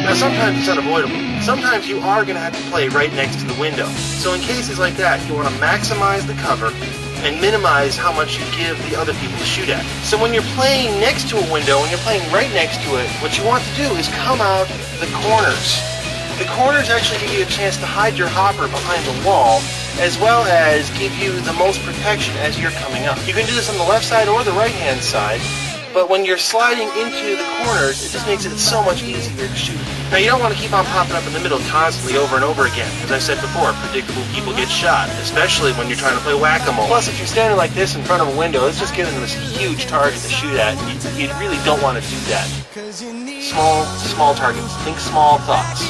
Now sometimes it's unavoidable. Sometimes you are going to have to play right next to the window. So in cases like that, you want to maximize the cover and minimize how much you give the other people to shoot at. So when you're playing next to a window, when you're playing right next to it, what you want to do is come out the corners. The corners actually give you a chance to hide your hopper behind the wall, as well as give you the most protection as you're coming up. You can do this on the left side or the right-hand side, but when you're sliding into the corners, it just makes it so much easier to shoot. Now, you don't want to keep on popping up in the middle constantly over and over again. As I said before, predictable people get shot, especially when you're trying to play whack-a-mole. Plus, if you're standing like this in front of a window, it's just giving them this huge target to shoot at. You really don't want to do that. Small targets. Think small thoughts.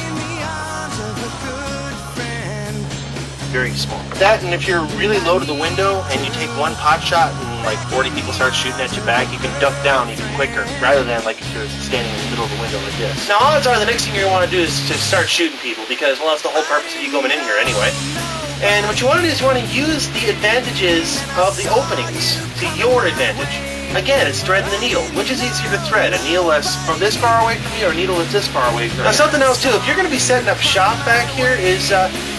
Very small. That, and if you're really low to the window and you take one pot shot and like 40 people start shooting at your back, you can duck down even quicker, rather than like if you're standing in the middle of the window like this. Now, odds are the next thing you're going to want to do is to start shooting people, because, well, that's the whole purpose of you going in here anyway. And what you want to do is you want to use the advantages of the openings to your advantage. Again, it's threading the needle. Which is easier to thread? A needle that's from this far away from you, or a needle that's this far away from you? Now, something else too, if you're going to be setting up shop back here, is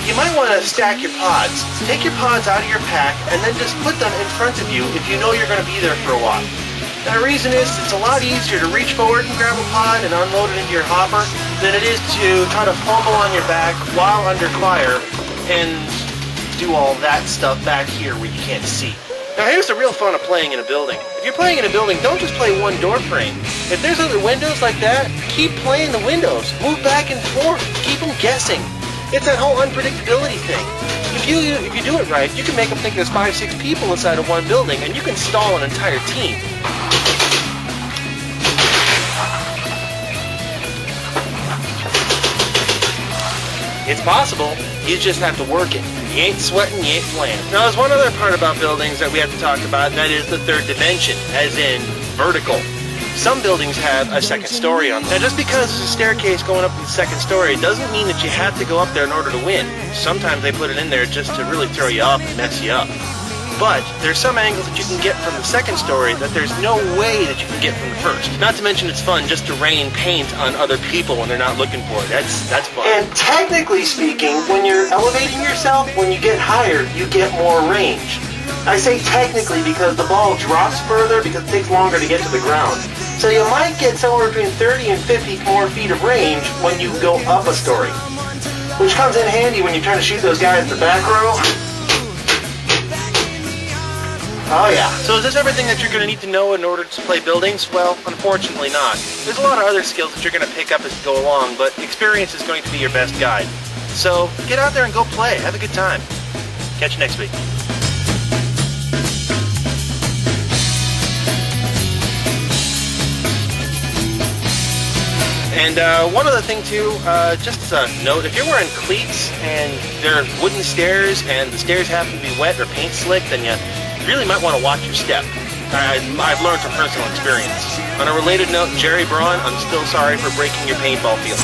you might want to stack your pods. Take your pods out of your pack and then just put them in front of you if you know you're going to be there for a while. Now, the reason is it's a lot easier to reach forward and grab a pod and unload it into your hopper than it is to try to fumble on your back while under fire and do all that stuff back here where you can't see. Now, here's the real fun of playing in a building. If you're playing in a building, don't just play one door frame. If there's other windows like that, keep playing the windows. Move back and forth. Keep them guessing. It's that whole unpredictability thing. If you do it right, you can make them think there's 5-6 people inside of one building, and you can stall an entire team. It's possible. You just have to work it. You ain't sweating, you ain't playing. Now, there's one other part about buildings that we have to talk about, and that is the third dimension, as in vertical. Some buildings have a second story on them. Now, just because there's a staircase going up to the second story doesn't mean that you have to go up there in order to win. Sometimes they put it in there just to really throw you off and mess you up. But there's some angles that you can get from the second story that there's no way that you can get from the first. Not to mention it's fun just to rain paint on other people when they're not looking for it. That's fun. And technically speaking, when you're elevating yourself, when you get higher, you get more range. I say technically because the ball drops further because it takes longer to get to the ground. So you might get somewhere between 30 and 50 more feet of range when you go up a story. Which comes in handy when you're trying to shoot those guys in the back row. Oh yeah. So is this everything that you're going to need to know in order to play buildings? Well, unfortunately not. There's a lot of other skills that you're going to pick up as you go along, but experience is going to be your best guide. So get out there and go play. Have a good time. Catch you next week. And one other thing too, just as a note, if you're wearing cleats and there are wooden stairs and the stairs happen to be wet or paint slick, then you really might want to watch your step. I've learned from personal experience. On a related note, Jerry Braun, I'm still sorry for breaking your paintball field.